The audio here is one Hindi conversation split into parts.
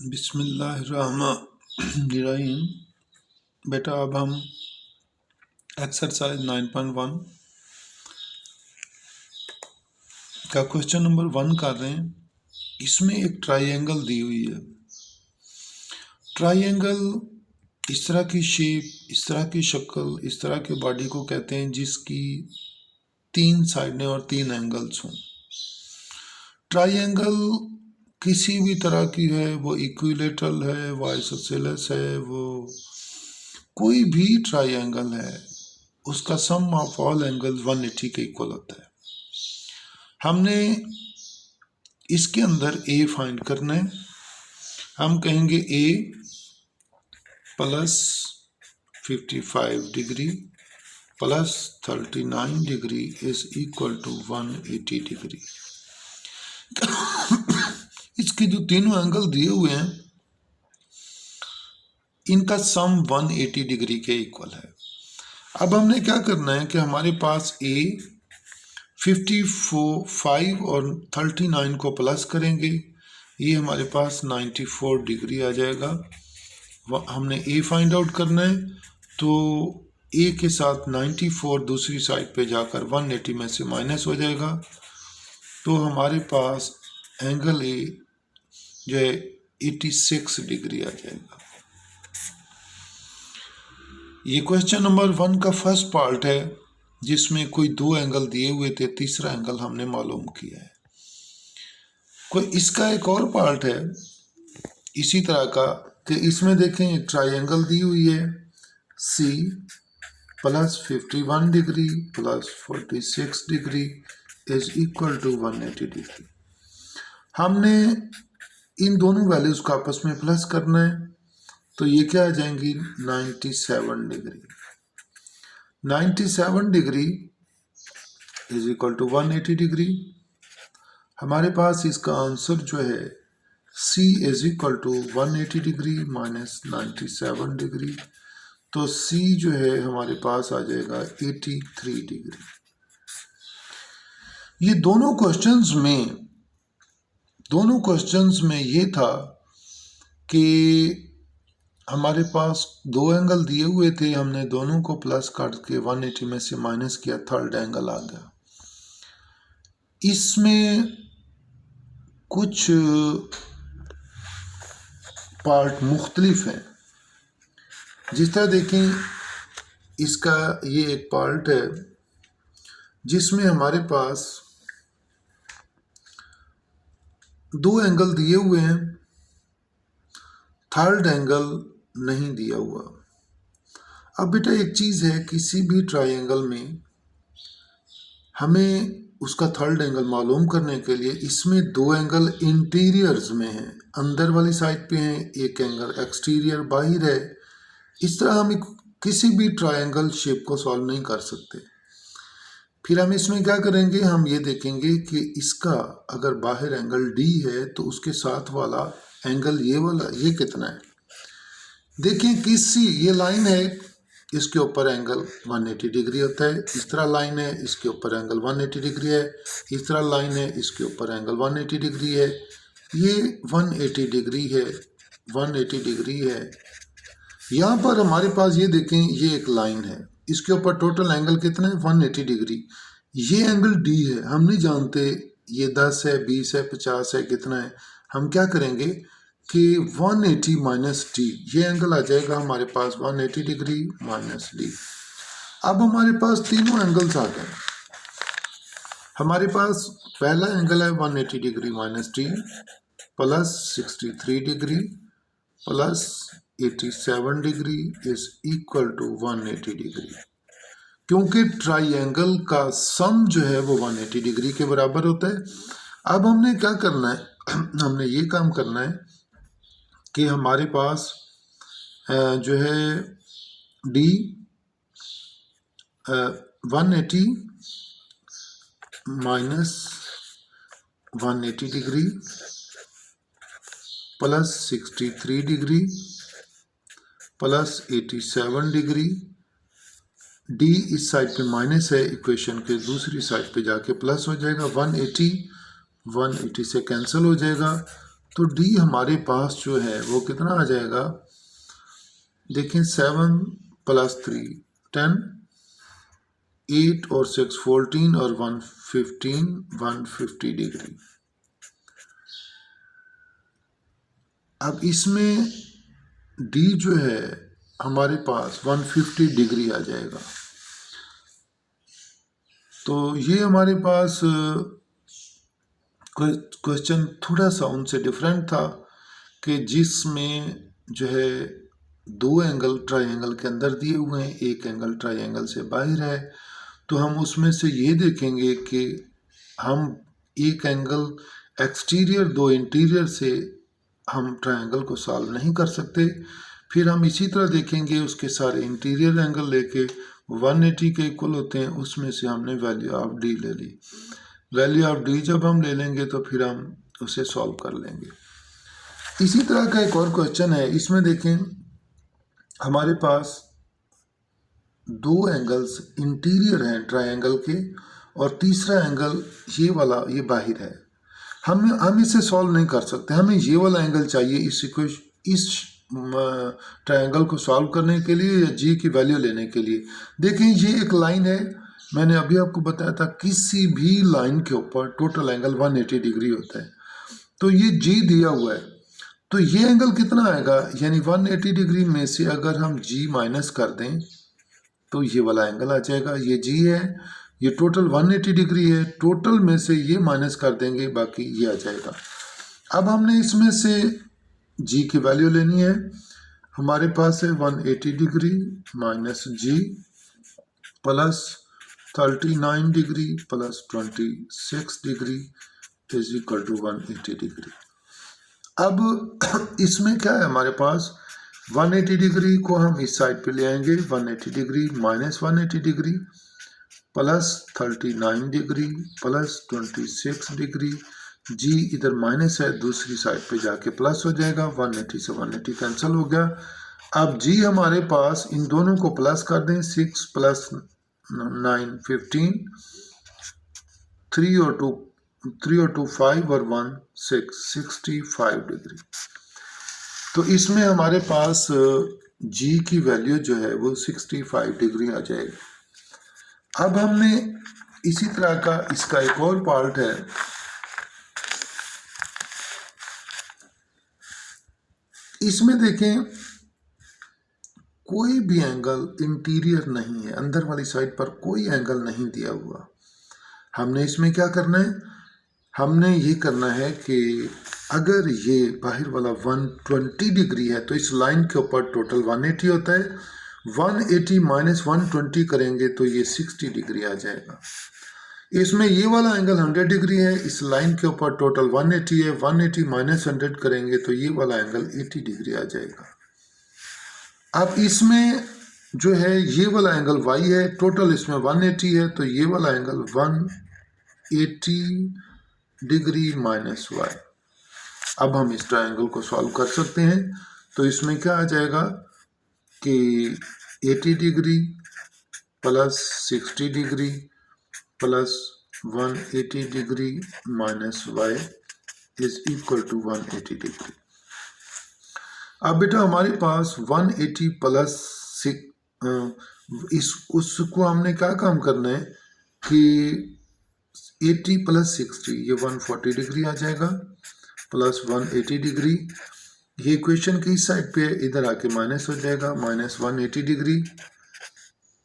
बिस्मिल्लाहिर्रहमानिर्रहीम। बेटा अब हम एक्सरसाइज 9.1 का क्वेश्चन नंबर 1 कर रहे हैं। इसमें एक ट्राइंगल दी हुई है। ट्राइंगल इस तरह की शेप, इस तरह की शक्ल, इस तरह के बॉडी को कहते हैं जिसकी 3 साइडें और 3 एंगल्स हों। ट्राइंगल किसी भी तरह की है, वो इक्विलेटरल है, वो आइसोसेलेस है, वो कोई भी ट्राइंगल है, उसका सम ऑफ ऑल एंगल्स 180 के इक्वल होता है। हमने इसके अंदर ए फाइंड करना है। हम कहेंगे a plus 55 degree plus 39 degree is equal to 180 degree. इसके जो तीनों एंगल दिए हुए हैं इनका सम 180 डिग्री के इक्वल है। अब हमने क्या करना है कि हमारे पास ए 55 और 39 को प्लस करेंगे, ये हमारे पास 94 डिग्री आ जाएगा। हमने ए फाइंड आउट करना है, तो ए के साथ 94 दूसरी साइड पे जाकर 180 में से माइनस हो जाएगा, तो हमारे पास एंगल ए जो है 86 डिग्री आ जाएगा। ये क्वेश्चन नंबर 1 का फर्स्ट पार्ट है जिसमें कोई 2 एंगल दिए हुए थे, तीसरा एंगल हमने मालूम किया है। कोई इसका एक और पार्ट है इसी तरह का कि इसमें देखें एक ट्राइंगल दी हुई है C plus 51 degree plus 46 degree is equal to 180 degree. हमने इन दोनों वैल्यूज को आपस में प्लस करना है, तो ये क्या आ जाएंगी 97 degree. 97 degree is equal to 180 degree. हमारे पास इसका आंसर जो है C is equal to 180 degree minus 97 degree, तो C जो है हमारे पास आ जाएगा 83 डिग्री। ये दोनों क्वेश्चंस में ये था कि हमारे पास 2 एंगल दिए हुए थे, हमने दोनों को प्लस करके 180 में से माइनस किया, थर्ड एंगल आ गया। इसमें कुछ पार्ट मुख्तलिफ हैं। जिस तरह देखें, इसका ये एक पार्ट है जिसमें हमारे पास 2 एंगल दिए हुए हैं, थर्ड एंगल नहीं दिया हुआ। अब बेटा एक चीज़ है, किसी भी ट्राइंगल में हमें उसका थर्ड एंगल मालूम करने के लिए इसमें 2 एंगल इंटीरियर्स में हैं, अंदर वाली साइड पे हैं, एक एंगल एक्सटीरियर बाहर है। इस तरह हम किसी भी ट्राइंगल शेप को सॉल्व नहीं कर सकते। फिर हम इसमें क्या करेंगे, हम ये देखेंगे कि इसका अगर बाहर एंगल D है तो उसके साथ वाला एंगल ये वाला ये कितना है। देखिए किसी ये लाइन है, इसके ऊपर एंगल 180 डिग्री होता है, इस तरह लाइन है, इसके ऊपर एंगल 180 डिग्री है, इस तरह लाइन है, इसके ऊपर एंगल 180 डिग्री है, ये 180 डिग्री है, 180 डिग्री है। यहाँ पर हमारे पास ये देखें, ये एक लाइन है, इसके ऊपर टोटल एंगल कितना है 180 डिग्री। ये एंगल D है, हम नहीं जानते ये 10 है, 20 है, 50 है, कितना है। हम क्या करेंगे कि 180 माइनस D, ये एंगल आ जाएगा हमारे पास 180 डिग्री माइनस D। अब हमारे पास तीनों एंगल्स आ गए। हमारे पास पहला एंगल है 180 degree minus D plus 63 degree plus 87 degree is equal to 180 degree. क्योंकि ट्राइंगल का सम जो है वो 180 डिग्री के बराबर होता है। अब हमने क्या करना है, हमने ये काम करना है कि हमारे पास जो है D 180 minus 180 degree plus 63 degree plus 87 degree. D इस साइड पे माइनस है, इक्वेशन के दूसरी साइड पे जाके प्लस हो जाएगा। 180 से कैंसिल हो जाएगा, तो डी हमारे पास जो है वो कितना आ जाएगा, देखें 7 + 3 10, 8 और 6 14 और 1 15, 150 डिग्री। अब इसमें डी जो है हमारे पास 150 डिग्री आ जाएगा। तो ये हमारे पास क्वेश्चन थोड़ा सा उनसे डिफरेंट था कि जिसमें जो है 2 एंगल ट्रायंगल के अंदर दिए हुए हैं, एक एंगल ट्रायंगल से बाहर है। तो हम उसमें से ये देखेंगे कि हम एक एंगल एक्सटीरियर 2 इंटीरियर से हम ट्रायंगल को सॉल्व नहीं कर सकते। फिर हम इसी तरह देखेंगे उसके सारे इंटीरियर एंगल लेके 180 के इक्वल होते हैं, उसमें से हमने वैल्यू ऑफ डी ले ली। वैल्यू ऑफ डी जब हम ले लेंगे तो फिर हम उसे सॉल्व कर लेंगे। इसी तरह का एक और क्वेश्चन है, इसमें देखें हमारे पास 2 एंगल्स इंटीरियर हैं ट्रायंगल के और तीसरा एंगल ये वाला ये बाहर है। हम इसे सॉल्व नहीं कर सकते, हमें ये वाला एंगल चाहिए इस ट्रायंगल को सॉल्व करने के लिए या जी की वैल्यू लेने के लिए। देखें ये एक लाइन है, मैंने अभी आपको बताया था किसी भी लाइन के ऊपर टोटल एंगल 180 डिग्री होता है। तो ये जी दिया हुआ है, तो ये एंगल कितना आएगा, यानी 180 डिग्री में से अगर हम जी माइनस कर दें तो ये वाला एंगल आ जाएगा। ये जी है, ये टोटल 180 डिग्री है, टोटल में से ये माइनस कर देंगे, बाकी ये आ जाएगा। अब हमने इसमें से जी की वैल्यू लेनी है, हमारे पास है 180 degree minus G plus 39 degree plus 26 degree is equal to 180 degree. अब इसमें क्या है हमारे पास, 180 डिग्री को हम इस साइड पे ले आएंगे, 180 degree minus 180 degree plus 39 degree plus 26 degree. जी इधर माइनस है, दूसरी साइड पे जाके प्लस हो जाएगा, 180 से 180 कैंसिल हो गया। अब जी हमारे पास, इन दोनों को प्लस कर दें, 6 + 9 15, 3 और 2 5 और 1 6 65 डिग्री। तो इसमें हमारे पास जी की वैल्यू जो है वो 65 डिग्री आ जाएगी। अब हमने इसी तरह का इसका एक और पार्ट है, इसमें देखें कोई भी एंगल इंटीरियर नहीं है, अंदर वाली साइड पर कोई एंगल नहीं दिया हुआ। हमने इसमें क्या करना है, हमने ये करना है कि अगर ये बाहर वाला 120 डिग्री है तो इस लाइन के ऊपर टोटल 180 होता है, 180 माइनस 120 करेंगे तो ये 60 डिग्री आ जाएगा। इसमें ये वाला एंगल 100 डिग्री है, इस लाइन के ऊपर टोटल 180 है, 180 माइनस 100 करेंगे तो ये वाला एंगल 80 डिग्री आ जाएगा। अब इसमें जो है ये वाला एंगल y है, टोटल इसमें 180 है, तो ये वाला एंगल 180 डिग्री माइनस y। अब हम इस ट्रायंगल को सॉल्व कर सकते हैं, तो इसमें क्या आ जाएगा कि 80 degree plus 60 degree plus 180 degree minus y is equal to 180 degree. अब बेटा हमारे पास 180 प्लस उसको हमने क्या काम करना है कि 80 प्लस 60 ये 140 डिग्री आ जाएगा प्लस 180 डिग्री। ये इक्वेशन की साइड पे इधर आके माइनस हो जाएगा, माइनस 180 डिग्री।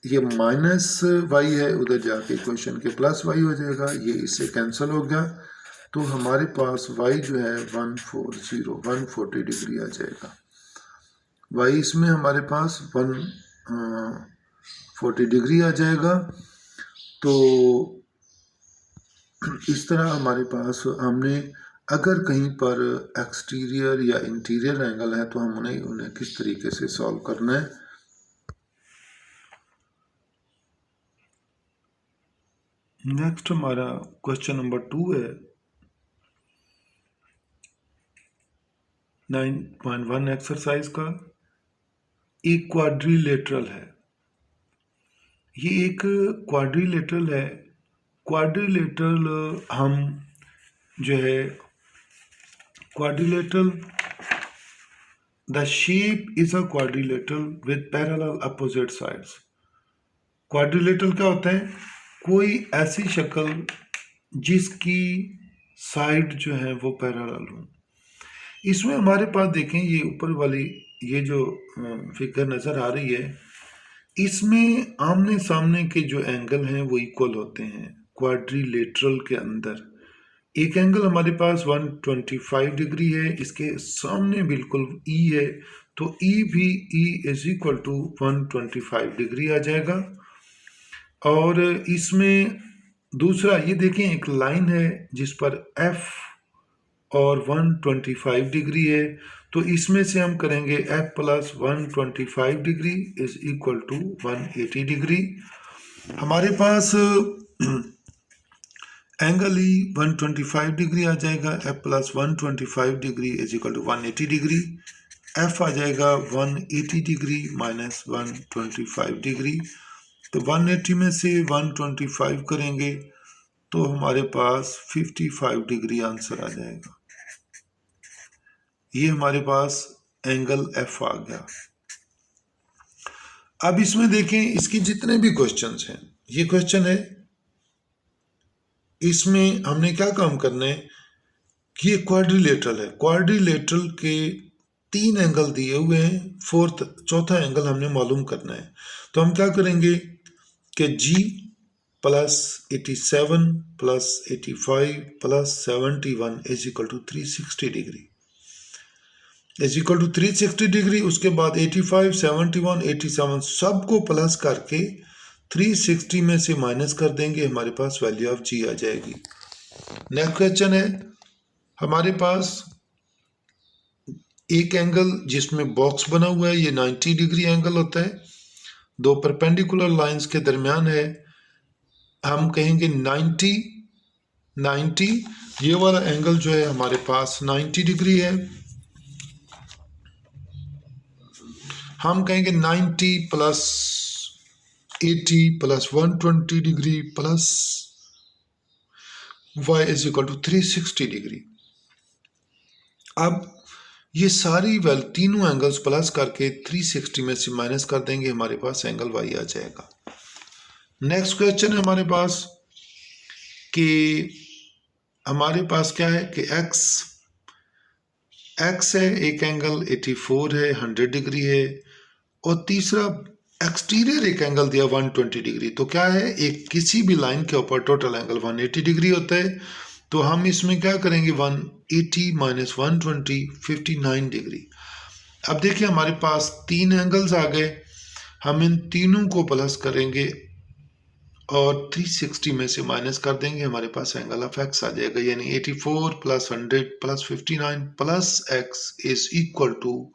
ये माइनस वाई है, उधर जाके इक्वेशन के प्लस वाई हो जाएगा, ये इससे कैंसिल हो गया। तो हमारे पास वाई जो है 140 डिग्री आ जाएगा। वाई इसमें हमारे पास 140 डिग्री आ जाएगा। तो इस तरह हमारे पास हमने अगर कहीं पर एक्सटीरियर या इंटीरियर एंगल है तो हम उन्हें किस तरीके से सॉल्व करना है। नेक्स्ट हमारा क्वेश्चन नंबर 2 है 9.1 एक्सरसाइज का। एक क्वाड्रिलेटरल है, ये एक क्वाड्रिलेटरल है। क्वाड्रिलेटरल हम जो है quadrilateral, the shape is a quadrilateral with parallel opposite sides. Quadrilateral क्या होता है? कोई ऐसी शक्ल जिसकी साइड जो है वो पैरेलल हो। इसमें हमारे पास देखें, ये ऊपर वाली ये जो फिगर नज़र आ रही है, इसमें आमने सामने के जो एंगल हैं वो इक्वल होते हैं। क्वाड्रिलेटरल के अंदर एक एंगल हमारे पास 125 डिग्री है, इसके सामने बिल्कुल ई है, तो ई भी e is equal to 125 degree आ जाएगा। और इसमें दूसरा ये देखें, एक लाइन है जिस पर एफ और 125 डिग्री है, तो इसमें से हम करेंगे f plus 125 degree is equal to 180 degree. हमारे पास एंगल ही 125 डिग्री आ जाएगा, f plus 125 degree is equal to 180 degree. f आ जाएगा 180 डिग्री माइनस 125 डिग्री, तो 180 में से 125 करेंगे तो हमारे पास 55 डिग्री आंसर आ जाएगा। ये हमारे पास एंगल एफ आ गया। अब इसमें देखें, इसके जितने भी क्वेश्चंस हैं, ये क्वेश्चन है, इसमें हमने क्या काम करना है कि ये क्वाड्रिलेटरल है, क्वाड्रिलेटरल के 3 एंगल दिए हुए हैं, चौथा एंगल हमने मालूम करना है। तो हम क्या करेंगे कि g plus 87 plus 85 plus 71 is equal to 360 degree is equal to 360 degree. उसके बाद 85, 71, 87 सबको प्लस करके 360 में से माइनस कर देंगे, हमारे पास वैल्यू ऑफ जी आ जाएगी। नेक्स्ट क्वेश्चन है, हमारे पास एक एंगल जिसमें बॉक्स बना हुआ है, ये 90 डिग्री एंगल होता है, दो परपेंडिकुलर लाइंस के दरमियान है। हम कहेंगे 90, ये वाला एंगल जो है हमारे पास 90 डिग्री है। हम कहेंगे 90 plus 80 plus 120 degree plus y is equal to 360 degree. अब ये सारी तीनों एंगल्स प्लस करके 360 में से माइनस कर देंगे, हमारे पास एंगल y आ जाएगा। नेक्स्ट क्वेश्चन है हमारे पास कि हमारे पास क्या है कि x है, एक एंगल 84 है, 100 डिग्री है, और तीसरा एक्सटीरियर एक एंगल दिया 120 डिग्री। तो क्या है, एक किसी भी लाइन के ऊपर टोटल एंगल 180 डिग्री होता है, तो हम इसमें क्या करेंगे 180 माइनस 120 59 डिग्री। अब देखिए हमारे पास 3 एंगल्स आ गए, हम इन तीनों को प्लस करेंगे और 360 में से माइनस कर देंगे, हमारे पास एंगल ऑफ एक्स आ जाएगा, यानी 84 plus 100 plus 59 plus X is equal to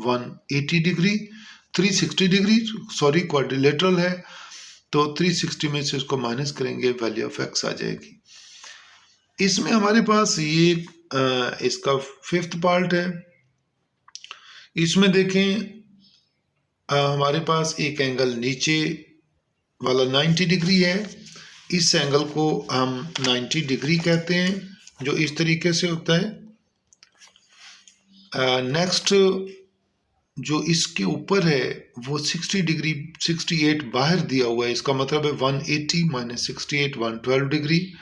180 degree. 360 degree sorry quadrilateral है, तो 360 में से इसको माइनस करेंगे, वैल्यू ऑफ एक्स आ जाएगी। इसमें हमारे पास ये इसका 5th पार्ट है। इसमें देखें हमारे पास एक एंगल नीचे वाला 90 डिग्री है, इस एंगल को हम 90 डिग्री कहते हैं, जो इस तरीके से होता है। नेक्स्ट जो इसके ऊपर है वो 60 डिग्री 68 बाहर दिया हुआ है, इसका मतलब है 180 माइनस 68 112 डिग्री,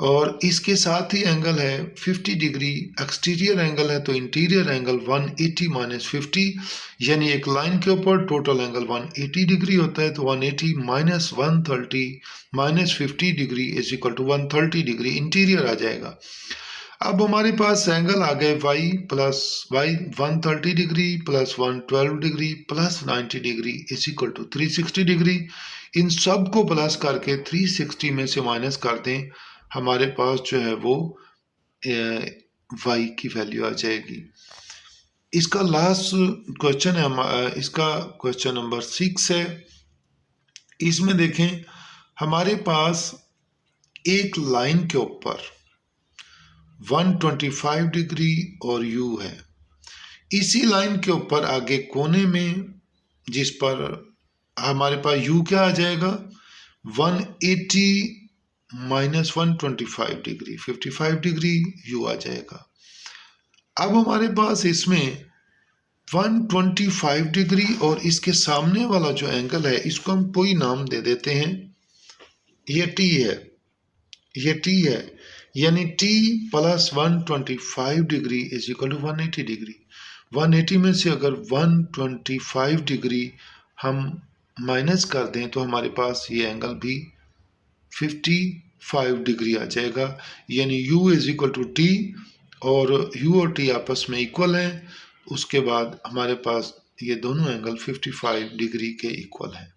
और इसके साथ ही एंगल है 50 डिग्री एक्सटीरियर एंगल है, तो इंटीरियर एंगल 180 माइनस 50, यानी एक लाइन के ऊपर टोटल एंगल 180 डिग्री होता है, तो 180 minus 130 minus 50 degree is equal to 130 degree interior आ जाएगा। अब हमारे पास एंगल आ गए y plus y 130 degree plus 112 degree plus 90 degree is equal to 360 degree. इन सब को प्लस करके 360 में से माइनस कर दें, हमारे पास जो है वो y की वैल्यू आ जाएगी। इसका लास्ट क्वेश्चन है, इसका क्वेश्चन नंबर 6 है। इसमें देखें हमारे पास एक लाइन के ऊपर 125 डिग्री और u है, इसी लाइन के ऊपर आगे कोने में जिस पर हमारे पास u क्या आ जाएगा 180 माइनस 125 डिग्री 55 डिग्री u आ जाएगा। अब हमारे पास इसमें 125 डिग्री और इसके सामने वाला जो एंगल है इसको हम कोई नाम दे देते हैं, ये टी है, ये टी है, यानी T plus 125 degree is equal to 180 degree. 180 में से अगर 125 डिग्री हम माइनस कर दें तो हमारे पास ये एंगल भी 55 डिग्री आ जाएगा, यानी u is equal to T और u और t आपस में इक्वल हैं। उसके बाद हमारे पास ये दोनों एंगल 55 डिग्री के इक्वल हैं।